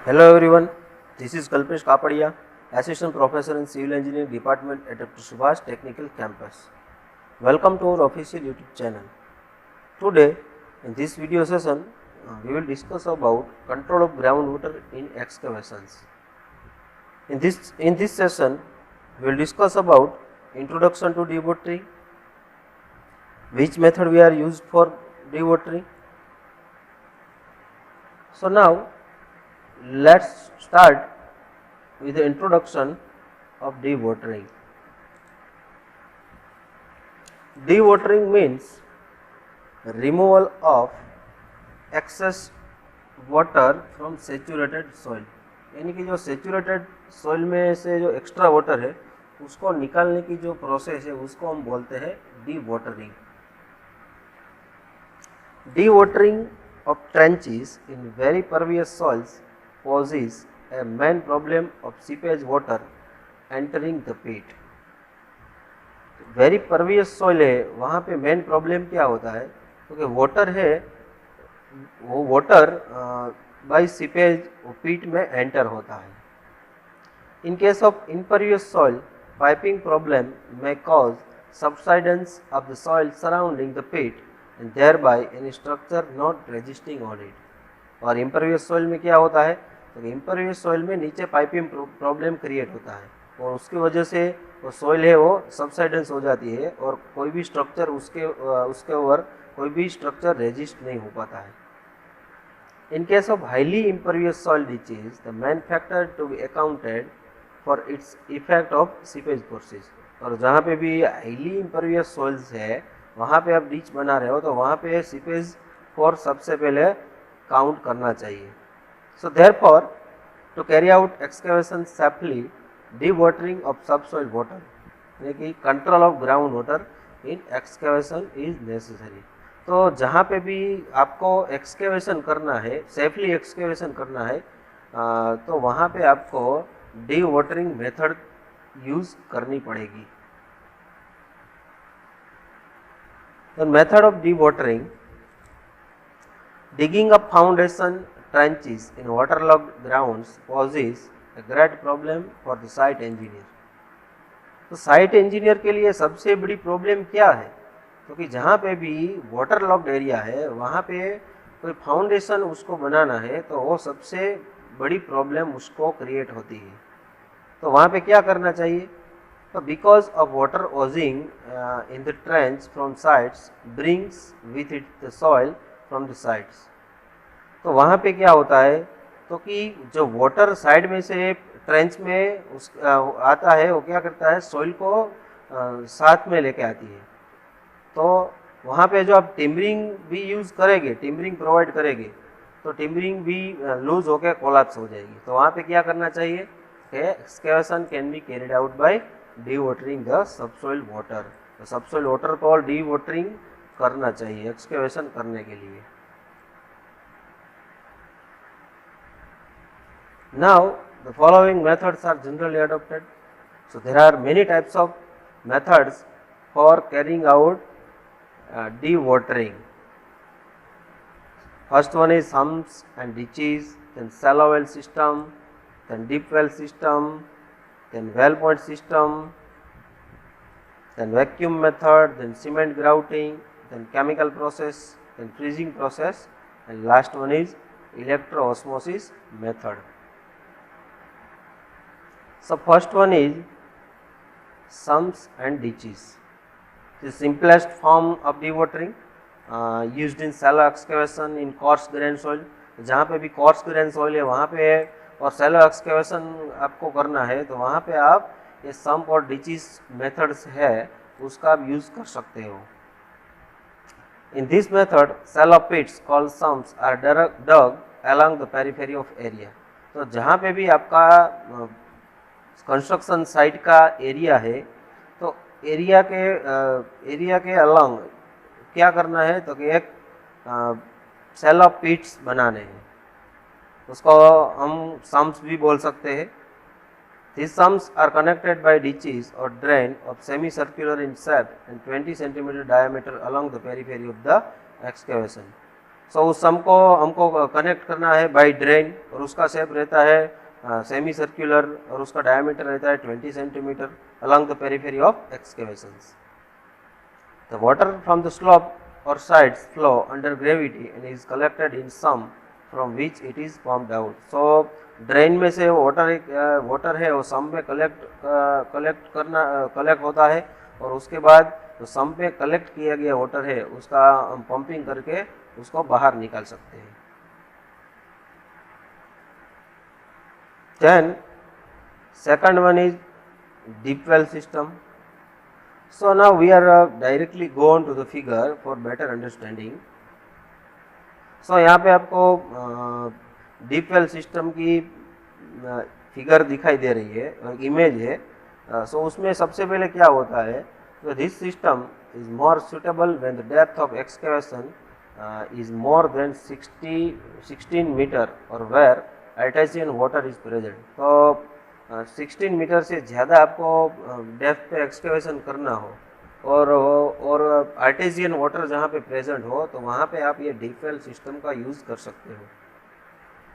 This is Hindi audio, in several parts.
Hello everyone, this is Kalpesh Kapadia, Assistant Professor in Civil Engineering Department at Dr. Subhash Technical Campus. Welcome to our official YouTube channel. Today, in this video session, we will discuss about control of groundwater in excavations. In this session, we will discuss about introduction to dewatering, which method we are used for dewatering. So now, let's start with the introduction of dewatering. Dewatering means removal of excess water from saturated soil, यानी कि जो सैचुरेटेड सॉइल में से जो एक्स्ट्रा वाटर है उसको निकालने की जो प्रोसेस है उसको हम बोलते हैं dewatering. Dewatering of trenches in very pervious soils poses a main problem of seepage water entering the pit. Very pervious soil है, वहाँ पे मेन प्रॉब्लम क्या होता है, क्योंकि वाटर है वो वाटर बाय सीपेज पीट में एंटर होता है. In case of impervious soil, piping problem may cause subsidence of the soil surrounding the pit and thereby any structure not resisting on it. और इम्परवियस सॉइल में क्या होता है, तो इम्परवियस सॉइल में नीचे पाइपिंग प्रॉब्लम क्रिएट होता है और उसकी वजह से वो सॉइल है वो सबसाइडेंस हो जाती है और कोई भी स्ट्रक्चर उसके ओवर कोई भी स्ट्रक्चर रेजिस्ट नहीं हो पाता है. In case of highly impervious soil ditches, the main factor to be accounted for its effect of seepage forces. और जहाँ पे भी हाईली इम्परवियस सॉइल्स है वहाँ पे आप डिच बना रहे हो तो वहाँ पे सीपेज फोर्स सबसे पहले काउंट करना चाहिए. So therefore, to carry out excavation safely, dewatering of subsoil water, यानी कि control of ground water in excavation is necessary. तो जहाँ पे भी आपको एक्सकेवेशन करना है, सेफली एक्सकेवेशन करना है, तो वहाँ पे आपको डीवाटरिंग मेथड यूज करनी पड़ेगी. The method of dewatering: digging up foundation trenches in waterlogged grounds poses a great problem for the site engineer. तो साइट इंजीनियर के लिए सबसे बड़ी प्रॉब्लम क्या है, क्योंकि जहाँ पे भी वाटर लॉक्ड एरिया है वहाँ पे कोई फाउंडेशन उसको बनाना है तो वो सबसे बड़ी प्रॉब्लम उसको क्रिएट होती है. तो वहाँ पे क्या करना चाहिए, तो because of water Ojing in the trench from sides brings with it the soil from the sides. तो वहाँ पे क्या होता है, तो कि जो वाटर साइड में से ट्रेंच में आता है वो क्या करता है, सॉइल को साथ में लेके आती है. तो वहाँ पे जो आप टिम्बरिंग भी यूज़ करेंगे, टिम्बरिंग प्रोवाइड करेंगे तो टिम्बरिंग भी लूज होकर कोलैप्स हो जाएगी. तो वहाँ पे क्या करना चाहिए, excavation can be carried out by dewatering the subsoil water. तो सबसॉइल वाटर को डीवाटरिंग करना चाहिए एक्सकेवेशन करने के लिए. Now, the following methods are generally adopted. So, there are many types of methods for carrying out dewatering. First one is sumps and ditches, then shallow well system, then deep well system, then well point system, then vacuum method, then cement grouting, then chemical process, then freezing process, and last one is electro osmosis method. So first one is sumps and ditches. The simplest form of dewatering used in shallow excavation in coarse grain soil. जहाँ पे भी coarse grain soil है वहाँ पे और shallow excavation आपको करना है तो वहाँ पे आप ये sump और ditches methods है उसका आप use कर सकते हो. In this method, shallow pits called sumps are dug along the periphery of area. तो जहाँ पे भी आपका कंस्ट्रक्शन साइट का एरिया है तो एरिया के अलॉन्ग क्या करना है, तो कि एक शैलो पिट्स बनाने हैं, उसको हम सम्स भी बोल सकते हैं. These sumps are connected by ditches or drain of semicircular in shape and 20 cm diameter along the periphery of the excavation. सो उस सम को हमको कनेक्ट करना है बाय ड्रेन, और उसका शेप रहता है सेमी सर्कुलर, और उसका डायमीटर रहता है 20 centimetre along the periphery of excavations. The water from the slope or sides flow under gravity and is collected in sum from which it is pumped out. So drain में से वाटर है वो सम में कलेक्ट होता है, और उसके बाद जो सम में कलेक्ट किया गया वाटर है उसका हम पंपिंग करके उसको बाहर निकाल सकते हैं। Then second one is deep well system. So now we are directly go on to the figure for better understanding. So यहाँ पे आपको डीप वेल सिस्टम की फिगर दिखाई दे रही है, इमेज है। सो उसमें सबसे पहले क्या होता है, तो this system is more suitable when the depth of excavation is more than 16 metre और where artesian water is present. तो 16 मीटर से ज़्यादा आपको डेप्थ पे एक्सकेवेशन करना हो और आर्टेसियन वाटर जहाँ पे प्रेजेंट हो, तो वहाँ पे आप ये डीप वेल सिस्टम का यूज़ कर सकते हो।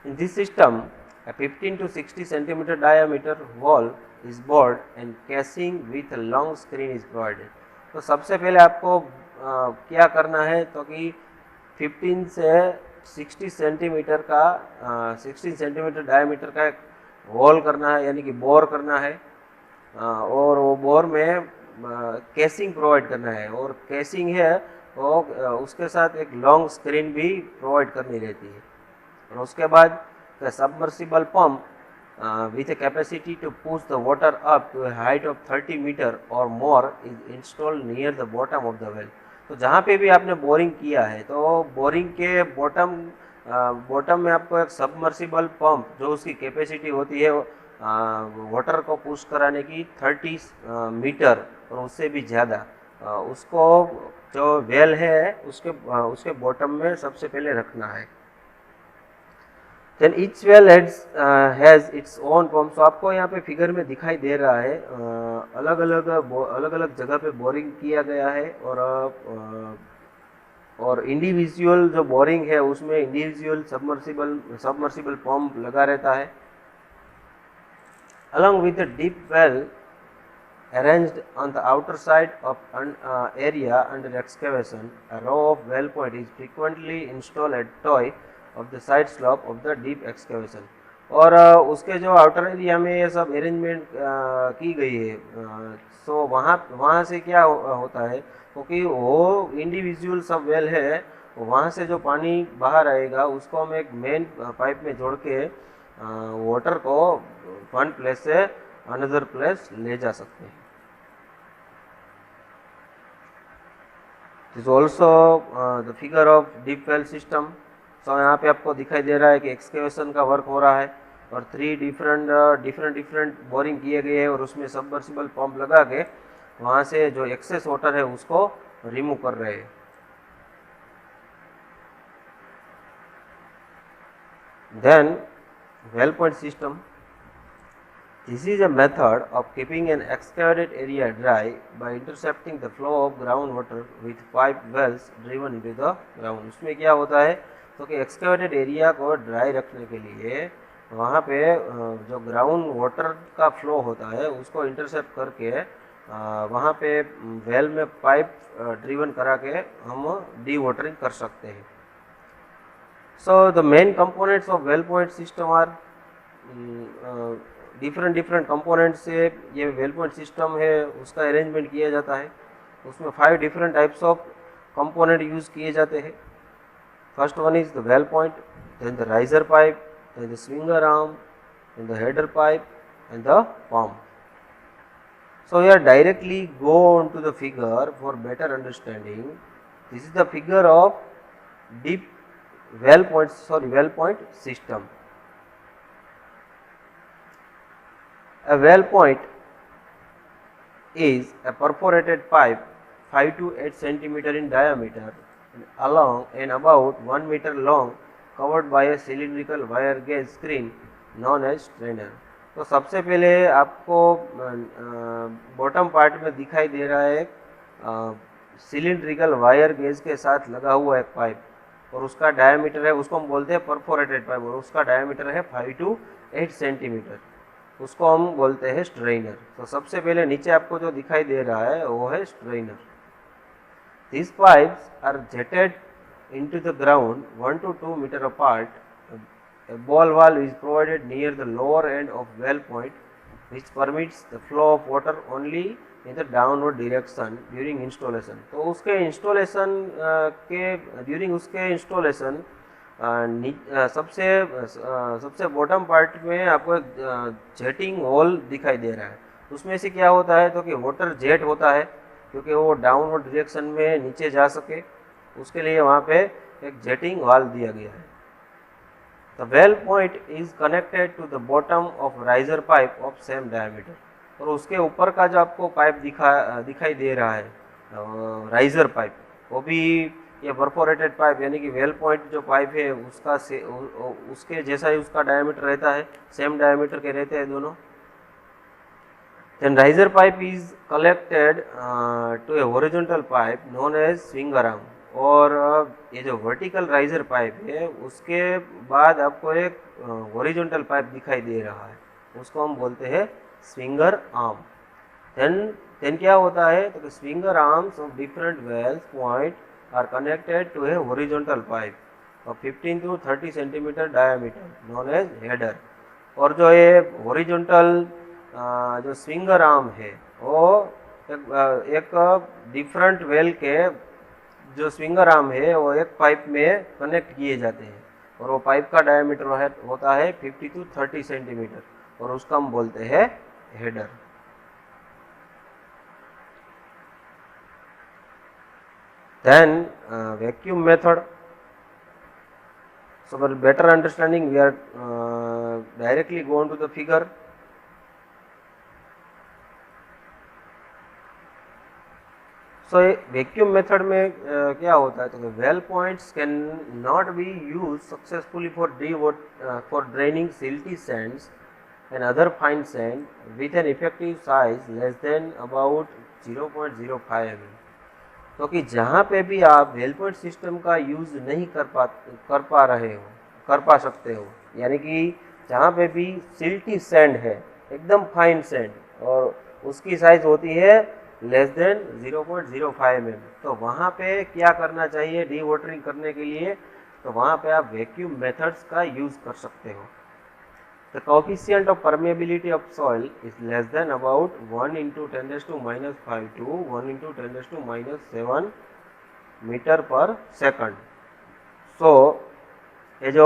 In this system a 15 to 60 centimeter diameter wall is bored and casing with a long screen is provided. तो सबसे पहले आपको क्या करना है, तो कि 15 से 60 सेंटीमीटर का 16 सेंटीमीटर डायमीटर का एक वॉल करना है, यानी कि बोर करना है, और वो बोर में केसिंग प्रोवाइड करना है, और केसिंग है वो उसके साथ एक लॉन्ग स्क्रीन भी प्रोवाइड करनी रहती है। और उसके बाद the submersible pump with a capacity to push the water up to a height of 30 meter or more is installed near the bottom of the well. तो जहाँ पे भी आपने बोरिंग किया है, तो बोरिंग के बॉटम में आपको एक सबमर्सिबल पंप जो उसकी कैपेसिटी होती है वाटर को पुश कराने की 30 मीटर और उससे भी ज़्यादा, उसको जो वेल है उसके बॉटम में सबसे पहले रखना है। Then each well has its own pump. So आपको यहाँ पे फिगर में दिखाई दे रहा है अलग अलग जगह पे बोरिंग किया गया है, और इंडिविजुअल जो बोरिंग है उसमें इंडिविजुअल सबमर्सिबल पंप लगा रहता है। Along with the deep well arranged on the outer side of an area under excavation, a row of well point is frequently installed at toe of the side slope of the deep excavation. और उसके जो आउटर एरिया में ये सब अरेंजमेंट की गई है, सो वहाँ से क्या होता है, क्योंकि वो इंडिविजुअल सब वेल है, वहाँ से जो पानी बाहर आएगा उसको हम एक मेन पाइप में जोड़ के वाटर को वन प्लेस से अनदर प्लेस ले जा सकते हैं। This is also the figure of deep well system. तो यहाँ पे आपको दिखाई दे रहा है कि एक्सकेवेशन का वर्क हो रहा है, और 3 डिफरेंट बोरिंग किए गए हैं, और उसमें सबमर्सिबल पंप लगा के वहाँ से जो एक्सेस वाटर है उसको रिमूव कर रहे हैं। Then well point system, this is a method of keeping an excavated area dry by intercepting the flow of ground water with 5 wells driven into the ground. उसमें क्या होता है, तो कि एक्सकेवेटेड एरिया को ड्राई रखने के लिए वहाँ पे जो ग्राउंड वाटर का फ्लो होता है उसको इंटरसेप्ट करके वहाँ पे वेल में पाइप ड्रिवन करा के हम डी वाटरिंग कर सकते हैं। So the main components of well point system are different component से ये वेल पॉइंट सिस्टम है उसका अरेंजमेंट किया जाता है। उसमें 5 different types of component use किए जाते हैं। First one is the well point, then the riser pipe, then the swinger arm, then the header pipe and the pump. So here directly go on to the figure for better understanding. This is the figure of deep well point system. A well point is a perforated pipe 5 to 8 centimeter in diameter, along and about 1 meter long, covered by a cylindrical wire gauge screen known as strainer. तो सबसे पहले आपको बॉटम पार्ट में दिखाई दे रहा है सिलिंड्रिकल वायर गेज के साथ लगा हुआ एक पाइप, और उसका डायमीटर है, उसको हम बोलते हैं परफोरेटेड पाइप, और उसका डायमीटर है 5 to 8 सेंटीमीटर, उसको हम बोलते हैं स्ट्रेनर। तो सबसे पहले नीचे आपको जो दिखाई दे रहा है वो है strainer. These pipes are jetted into the ground 1 to 2 meter apart. A ball valve is provided near the lower end of well point, which permits the flow of water only in the downward direction during installation. तो उसके इंस्टॉलेशन इंस्टॉलेशन सबसे बॉटम पार्ट में आपको एक जेटिंग होल दिखाई दे रहा है। उसमें से क्या होता है तो कि वाटर जेट होता है, क्योंकि वो डाउनवर्ड डायरेक्शन में नीचे जा सके, उसके लिए वहाँ पे एक जेटिंग वाल्व दिया गया है। The well point is connected to the bottom of riser pipe of same diameter, और उसके ऊपर का जो आपको पाइप दिखाई दे रहा है राइजर पाइप, वो भी ये परफोरेटेड पाइप यानी कि वेल पॉइंट जो पाइप है उसके जैसा ही उसका डायमीटर रहता है, सेम डायमीटर के रहते हैं दोनों। Then riser pipe is connected to a horizontal pipe known as swinger arm, और ये जो वर्टिकल राइजर पाइप है उसके बाद आपको एक हॉरिजॉन्टल पाइप दिखाई दे रहा है, उसको हम बोलते हैं स्विंगर आर्म। देन क्या होता है तो swinger arms of different wells point are connected to a horizontal pipe of 15 to 30 centimetre diameter known as header. और जो ये हॉरिजॉन्टल जो स्विंगर आर्म है वो एक डिफरेंट वेल के जो स्विंगर आर्म है वो एक पाइप में कनेक्ट किए जाते हैं, और वो पाइप का डायमीटर होता है 50 to 30 सेंटीमीटर, और उसका हम बोलते हैं header. Then vacuum method. So for better understanding we are directly go on to the figure. So vacuum method में क्या होता है तो well points can not be use successfully for draining silty Sands and other fine sand with an effective size less than about 0.05 mm। क्योंकि जहाँ पे भी आप वेल पॉइंट सिस्टम का यूज नहीं कर पा सकते हो, यानी कि जहाँ पे भी सिल्टी सैंड है, एकदम फाइन सैंड, और उसकी साइज होती है लेस देन 0.05 mm, तो वहाँ पे क्या करना चाहिए डी वाटरिंग करने के लिए, तो वहाँ पे आप वैक्यूम मेथड्स का यूज कर सकते हो। The coefficient of permeability of soil is less than about 1 × 10⁻5 to 1 × 10⁻7 metre पर सेकंड। सो ये जो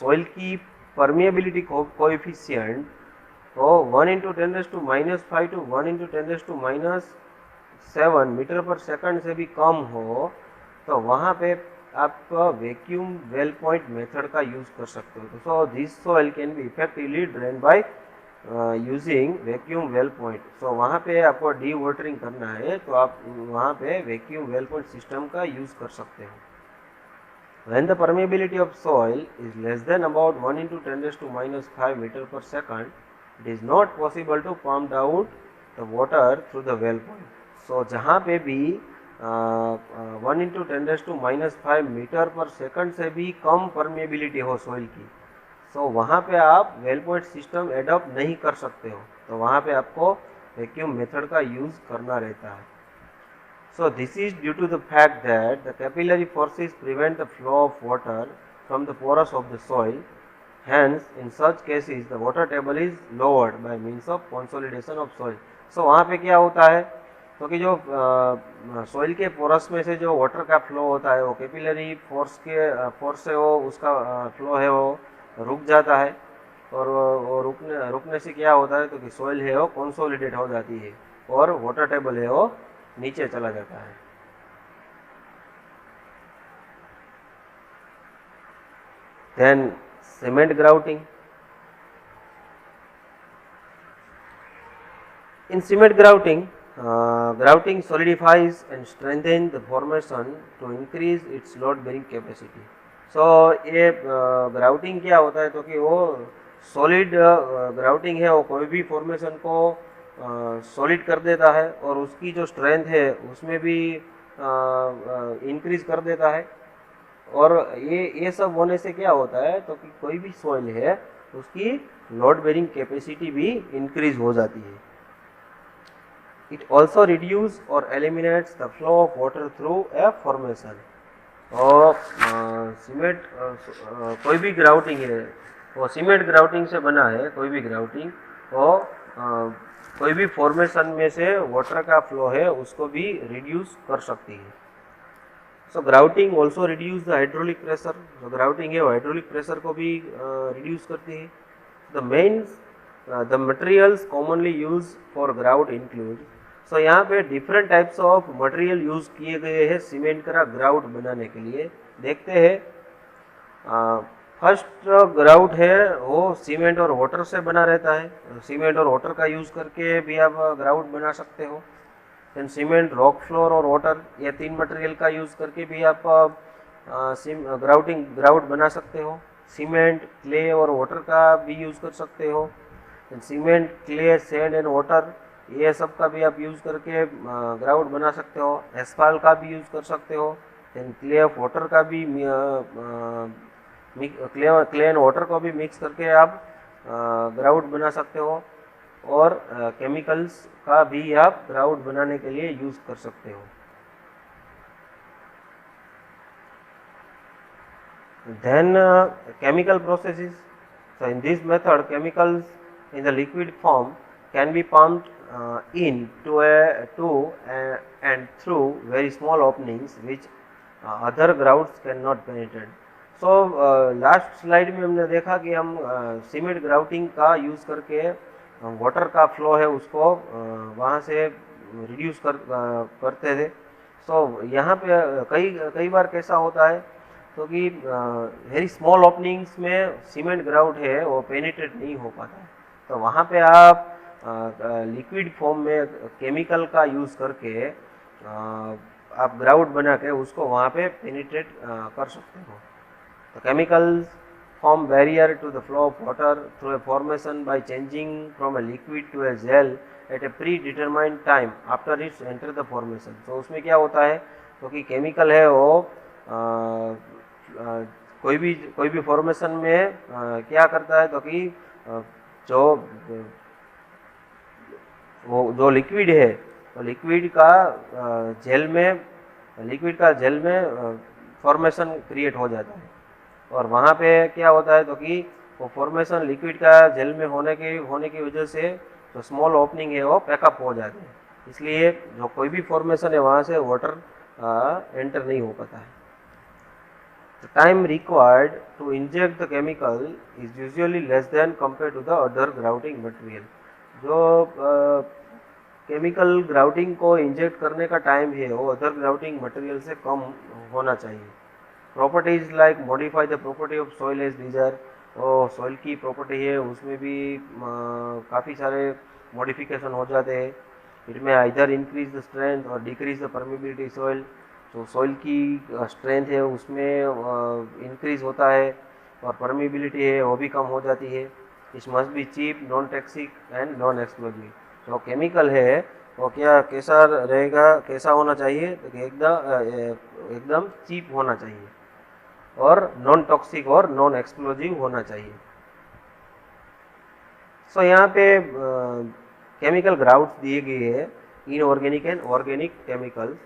सॉइल की परमेबिलिटी कोएफिशिएंट तो 1 × 10⁻5 to 1 × 10⁻7 मीटर पर सेकंड से भी कम हो, तो वहाँ पे आप वैक्यूम वेल पॉइंट मेथड का यूज कर सकते हो। So this soil can be effectively drain by using vacuum well point. So वहाँ पे आपको डी वाटरिंग करना है तो आप वहाँ पे वैक्यूम वेल पॉइंट सिस्टम का यूज कर सकते हो। When the permeability of soil is less than about 1 × 10⁻5 meter per second, it is not possible to pump out the water through the well point. So जहाँ पे भी 1 × 10⁻5 मीटर पर सेकंड से भी कम परमेबिलिटी हो सॉइल की, सो वहाँ पे आप वेल पॉइंट सिस्टम एडॉप्ट नहीं कर सकते हो, तो वहाँ पे आपको वैक्यूम मेथड का यूज करना रहता है। So this is due to the fact that the capillary forces prevent the flow of water from the pores of the soil. Hence, in such cases, the water table is lowered by means of consolidation of soil. So वहाँ पे क्या होता है तो कि जो सॉइल के पोरस में से जो वाटर का फ्लो होता है वो कैपिलरी फोर्स से वो उसका फ्लो है वो रुक जाता है, और वो रुकने से क्या होता है तो कि सॉइल है वो कंसोलिडेट हो जाती है और वाटर टेबल है वो नीचे चला जाता है। Then cement grouting. In cement grouting, grouting solidifies and strengthens the formation to increase its load bearing capacity. So ये ग्राउटिंग क्या होता है तो कि वो सॉलिड ग्राउटिंग है वो कोई भी फॉर्मेशन को सॉलिड कर देता है और उसकी जो स्ट्रेंथ है उसमें भी इंक्रीज कर देता है। और ये सब होने से क्या होता है, तो कि कोई भी सॉइल है उसकी लोड बेरिंग कैपेसिटी भी इंक्रीज हो जाती है। इट ऑल्सो रिड्यूस और eliminates the flow of water through a formation. और सीमेंट कोई भी ग्राउटिंग है वो सीमेंट ग्राउटिंग से बना है, कोई भी ग्राउटिंग वो कोई भी फॉर्मेशन में से वाटर का फ्लो है उसको भी रिड्यूस कर सकती है। So grouting also reduce the hydraulic pressure. जो ग्राउटिंग है वो हाइड्रोलिक प्रेशर को भी रिड्यूस करती है। The main the materials commonly use for grout include. So यहाँ पे different types of material use किए गए हैं सीमेंट का ग्राउट बनाने के लिए। देखते हैं, फर्स्ट ग्राउट है वो सीमेंट और वाटर से बना रहता है। सीमेंट और वाटर का यूज करके भी आप ग्राउट बना सकते हो। देन सीमेंट, रॉक फ्लोर और वाटर, ये तीन मटेरियल का यूज करके भी आप ग्राउट बना सकते हो। सीमेंट, क्ले और वाटर का भी यूज कर सकते हो। Then cement, clay, sand and water, ये सब का भी आप यूज करके ग्राउट बना सकते हो। एस्फाल्ट का भी यूज कर सकते हो। देन क्ले ऑफ वाटर का भी क्ले एंड वाटर को भी मिक्स करके आप ग्राउट बना सकते हो। और केमिकल्स का भी आप ग्राउट बनाने के लिए यूज कर सकते हो। Then chemical processes. So in this method, chemicals in the liquid form can be pumped into and through very small openings which other grouts cannot penetrate. So last slide में हमने देखा कि हम सीमेंट ग्राउटिंग का यूज़ करके वाटर का फ्लो है उसको वहाँ से रिड्यूस करते थे। सो यहाँ पे कई बार कैसा होता है, तो कि वेरी स्मॉल ओपनिंग्स में सीमेंट ग्राउट है वो पेनिट्रेट नहीं हो पाता है। तो वहाँ पे आप लिक्विड फॉर्म में केमिकल का यूज़ करके आप ग्राउट बना के उसको वहाँ पे पेनिट्रेट कर सकते हो। तो chemicals form barrier to the flow of water through a formation by changing from a liquid to a gel at a predetermined time after it enter the formation. तो उसमें क्या होता है, तो कि केमिकल है वो कोई भी फॉर्मेशन में क्या करता है, तो कि जो जो लिक्विड है तो लिक्विड का जेल में फॉर्मेशन क्रिएट हो जाता है। और वहाँ पे क्या होता है, तो कि वो फॉर्मेशन लिक्विड का जेल में होने की वजह से जो स्मॉल ओपनिंग है वो पैकअप हो जाते हैं। इसलिए जो कोई भी फॉर्मेशन है वहाँ से वाटर एंटर नहीं हो पाता है। The time required to inject the chemical is usually less than compared to the other grouting material. जो केमिकल ग्राउटिंग को इंजेक्ट करने का टाइम है वो अदर ग्राउटिंग मटेरियल से कम होना चाहिए। Properties like modify the property of soil as desire, और सॉइल की प्रॉपर्टी है उसमें भी काफ़ी सारे मॉडिफिकेशन हो जाते हैं। इट में आइदर इंक्रीज द स्ट्रेंथ और डिक्रीज द परमिबिलिटी सॉइल। तो सॉइल की स्ट्रेंथ है उसमें इंक्रीज होता है और परमिबिलिटी है वो भी कम हो जाती है। It must be cheap, non toxic and non explosive. जो केमिकल है वो कैसा रहेगा, कैसा होना चाहिए, तो एकदम चीप होना चाहिए और नॉन टॉक्सिक और नॉन एक्सप्लोजिव होना चाहिए। सो यहाँ पे केमिकल ग्राउट्स दिए गए हैं, inorganic and organic chemicals.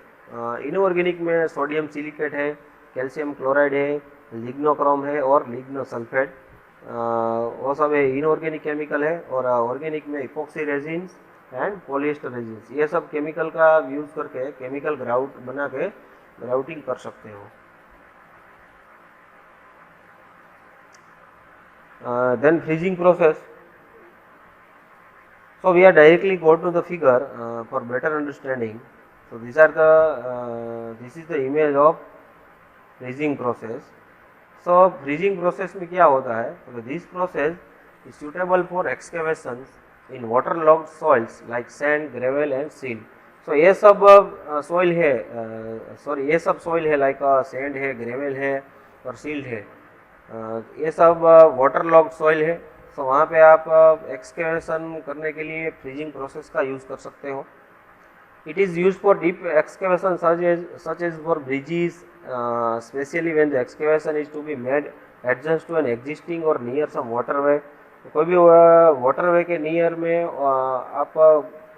Inorganic में सोडियम सिलिकेट है, कैल्शियम क्लोराइड है, लिग्नोक्रोम है और लिग्नोसल्फेट, वो सब है इनऑर्गेनिक केमिकल है। और ऑर्गेनिक में epoxy resins and polyester resins, ये सब केमिकल का यूज़ करके केमिकल ग्राउट बना के ग्राउटिंग कर सकते हो। Then freezing process. So we are directly go to the figure for better understanding. So these are this is the image of freezing process. So freezing process में क्या होता है, तो this process is suitable for excavations in waterlogged soils like sand, gravel and silt. So ये सब soil है, ये सब soil है like sand है, gravel है और silt है। ये सब वाटर लॉक्ड सॉइल है। सो वहाँ पे आप एक्सकेवेशन करने के लिए फ्रीजिंग प्रोसेस का यूज़ कर सकते हो। It is used for deep excavation such as for bridges, especially when the excavation is to be made adjacent to an existing or near some waterway. कोई भी वाटरवे के नियर में आप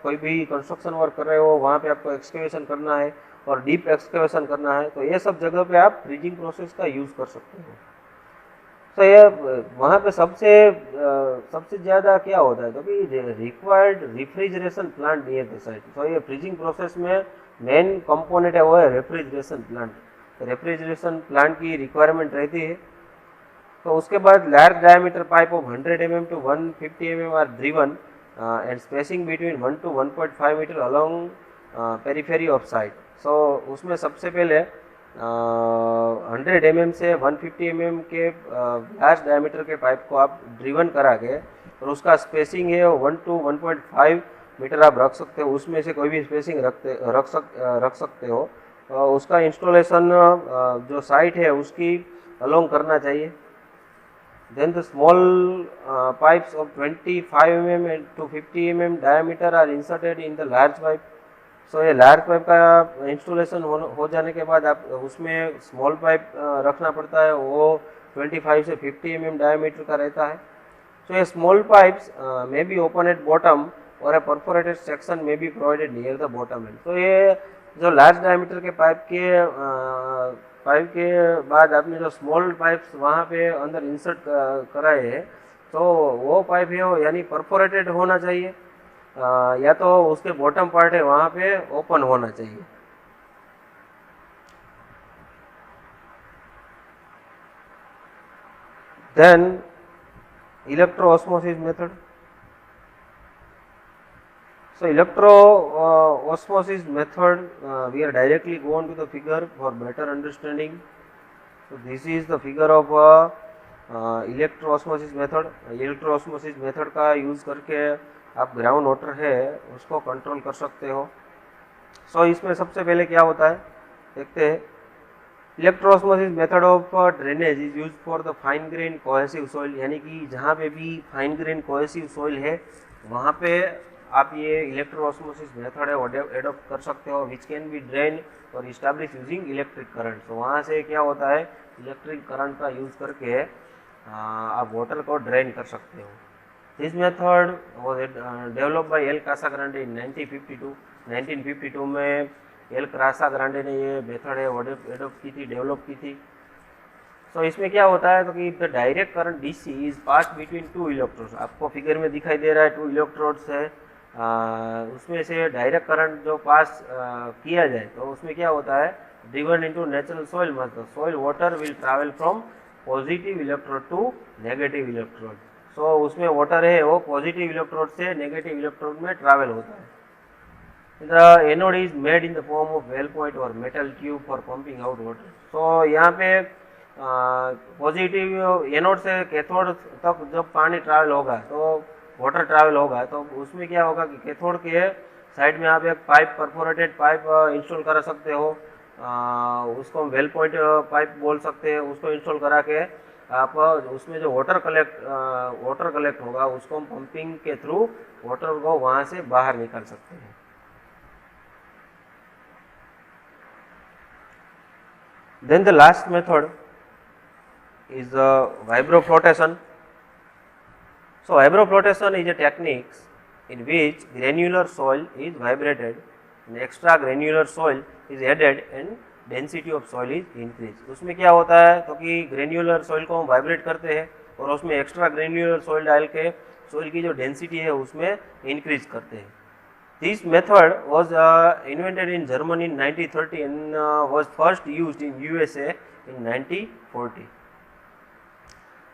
कोई भी कंस्ट्रक्शन वर्क कर रहे हो, वहाँ पे आपको एक्सकेवेशन करना है और डीप एक्सकेवेशन करना है, तो ये सब जगह पे आप ब्रिजिंग प्रोसेस का यूज़ कर सकते हो। तो ये वहाँ पे सबसे ज़्यादा क्या होता है, तो कि required refrigeration plant near the site. तो ये फ्रीजिंग प्रोसेस में मेन कंपोनेंट है वो है रेफ्रिजरेशन प्लांट। तो रेफ्रिजरेशन प्लांट की रिक्वायरमेंट रहती है। तो उसके बाद large diameter pipe of 100 mm to 150 mm are driven and spacing between 1 to 1.5 metre along periphery of site. So उसमें सबसे पहले 100 mm से 150 mm के लार्ज डायमीटर के पाइप को आप ड्रिवन करा के, और उसका स्पेसिंग है 1 to 1.5 मीटर आप रख सकते हो, उसमें से कोई भी स्पेसिंग रख सकते हो। उसका इंस्टॉलेशन जो साइट है उसकी अलोंग करना चाहिए। Then the small pipes of 25 mm to 50 mm diameter are inserted in the large pipe. So ये लार्ज पाइप का इंस्टॉलेशन हो जाने के बाद आप उसमें स्मॉल पाइप रखना पड़ता है, वो 25 से 50 mm डायमीटर का रहता है। So ये small pipes may be open at bottom और a perforated section may be provided near the bottom end। तो ये जो लार्ज डायमीटर के पाइप के बाद आपने जो स्मॉल पाइप्स वहाँ पे अंदर इंसर्ट कराए हैं, तो वो पाइप है वो यानी परफोरेटेड होना चाहिए, या तो उसके बॉटम पार्ट है वहाँ पे ओपन होना चाहिए। Then electroosmosis method. So electro-osmosis method, we are directly go on to the figure for better understanding. So this is the figure of electro-osmosis method। electro-osmosis method का यूज़ करके आप ग्राउंड वाटर है उसको कंट्रोल कर सकते हो। So इसमें सबसे पहले क्या होता है देखते हैं। Electroosmosis method of drainage is use for the fine grain cohesive soil, यानी कि जहाँ पे भी फाइन ग्रेन कोहेसिव सॉइल है वहाँ पे आप ये इलेक्ट्रोऑस्मोसिस मेथड है वो एडॉप्ट कर सकते हो, विच कैन बी ड्रेन और इस्टेब्लिश यूजिंग इलेक्ट्रिक करंट। तो वहाँ से क्या होता है, इलेक्ट्रिक करंट का यूज़ करके आप वाटर को ड्रेन कर सकते हो। This method was develop by L Casagrande in 1952 में एल कासाग्रांडे ने ये मेथड है वो एडॉप्ट की थी, डेवलप की थी। तो इसमें क्या होता है तो कि the direct current DC is pass between two electrodes. आपको फिगर में दिखाई दे रहा है टू इलेक्ट्रोड्स है, उसमें से डायरेक्ट करंट जो पास किया जाए तो उसमें क्या होता है, ड्रिवन इनटू नेचुरल सॉइल, मतलब soil water will travel from positive electrode to negative electrode. So उसमें वाटर है वो पॉजिटिव इलेक्ट्रोड से नेगेटिव इलेक्ट्रोड में ट्रैवल होता है। The anode is made in the form of well point और metal tube for pumping out water. So यहाँ पे पॉजिटिव एनोड से कैथोड तक जब पानी ट्रैवल होगा तो वाटर ट्रैवल होगा, तो उसमें क्या होगा कि कैथोड के साइड में आप एक पाइप परफोरेटेड पाइप इंस्टॉल करा सकते हो, उसको हम वेल पॉइंट पाइप बोल सकते हैं। उसको इंस्टॉल करा के आप उसमें जो वाटर कलेक्ट होगा उसको हम पंपिंग के थ्रू वाटर को वहाँ से बाहर निकाल सकते हैं। Then the last method is vibroflotation. So vibroflotation is a technique in which granular soil is vibrated and extra granular soil is added and density of soil is increased। उसमें क्या होता है तो कि ग्रेन्यूलर सॉइल को हम वाइब्रेट करते हैं और उसमें एक्स्ट्रा ग्रेन्यूलर सॉइल डाल के सॉइल की जो डेंसिटी है उसमें इंक्रीज करते हैं। This method was invented in Germany in 1930 and was first used in USA in 1940.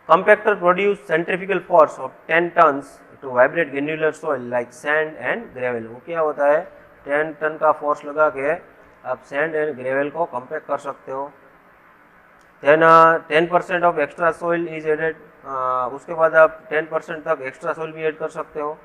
Compactor produced centrifugal force of 10 tons to vibrate granular soil like sand and gravel। वो क्या होता है, 10 टन का फोर्स लगा के आप सैंड एंड ग्रेवल को कंपैक्ट कर सकते हो। Then 10% of extra soil is added, उसके बाद आप 10% तक एक्स्ट्रा सॉइल भी ऐड कर सकते हो।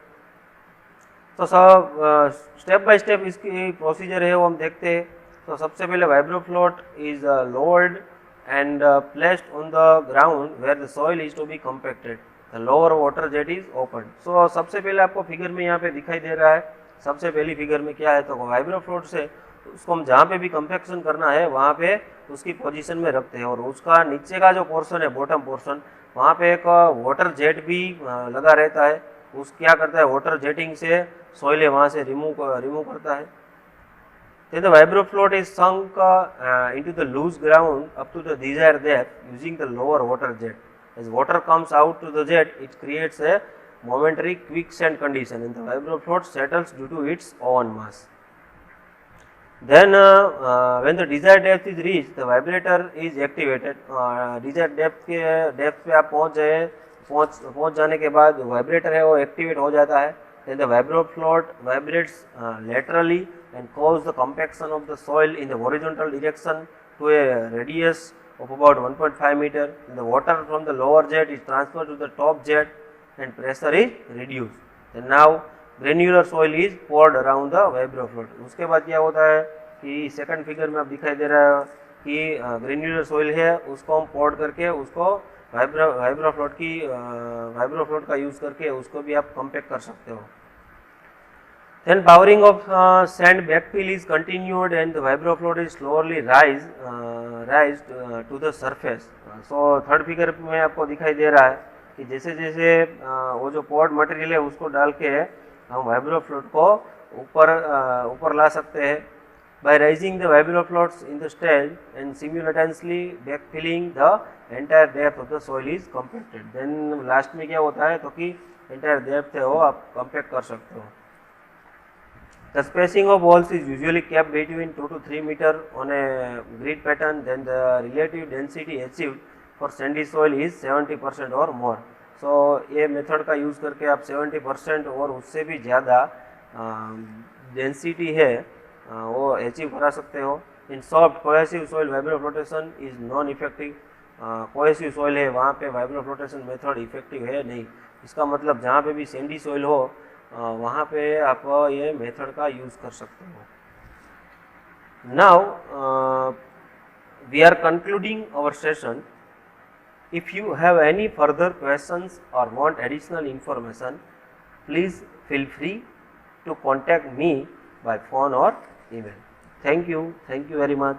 तो सब स्टेप बाय स्टेप इसकी प्रोसीजर है वो हम देखते हैं। तो सबसे पहले vibrofloat is lowered and placed on the ground where the soil is to be compacted, the lower water jet is open. So सबसे पहले आपको फिगर में यहाँ पे दिखाई दे रहा है सबसे पहली फिगर में क्या है, तो वाइब्रोफ्लोट से उसको हम जहाँ पे भी कंपैक्शन करना है वहाँ पे उसकी पोजीशन में रखते हैं, और उसका नीचे का जो पोर्शन है, बॉटम पोर्शन, वहाँ पे एक वाटर जेट भी लगा रहता है। उस क्या करता है, वाटर जेटिंग से सॉइल है वहाँ से रिमूव करता है। Then the vibrofloat is sunk into the loose ground up to the desired depth using the lower water jet. As water comes out to the jet, it creates a momentary quicksand condition, and the vibrofloat settles due to its own mass. Then when the desired depth is reached, the vibrator is activated. Desired depth पे आप पहुँच जाने के बाद वाइब्रेटर है वो एक्टिवेट हो जाता है। Then the vibrofloat vibrates laterally and cause the compaction of the soil in the horizontal direction to a radius of about 1.5 meter. And the water from the lower jet is transferred to the top jet and pressure is reduced. And now granular soil is poured around the vibrofloat. उसके बाद क्या होता है कि सेकंड फिगर में आप दिखाई दे रहा है कि ग्रेन्यूलर सॉइल है उसको हम पोर्ड करके उसको वाइब्रोफ्लोट का यूज़ करके उसको भी आप कंपैक्ट कर सकते हो। Then powering of sand backfill is continued and the vibrofloat is slowly raised to the surface. So third figure में आपको दिखाई दे रहा है कि जैसे जैसे वो जो पोर्ड मटेरियल है उसको डाल के हम वाइब्रोफ्लोट को ऊपर ला सकते हैं। By raising the vibrofloats in the stage and simultaneously backfilling the entire depth of the soil is compacted. Then last में क्या होता है तो कि entire depth है वो आप compacट कर सकते हो। The spacing of walls is usually kept between 2 to 3 meter on a grid pattern. Then the relative density achieved for sandy soil is 70% or more. So ये मेथड का यूज़ करके आप 70% और उससे भी ज़्यादा डेंसिटी है वो अचीव करा सकते हो। In soft cohesive soil vibroflotation is non effective. Cohesive soil है वहाँ पे वाइब्रोफ्लोटेशन मेथड इफेक्टिव है नहीं। इसका मतलब जहाँ पे भी सैंडी सॉइल हो वहाँ पे आप ये मेथड का यूज़ कर सकते हो। Now we are concluding our session. If you have any further questions or want additional information, please feel free to contact me by phone or email. Thank you very much.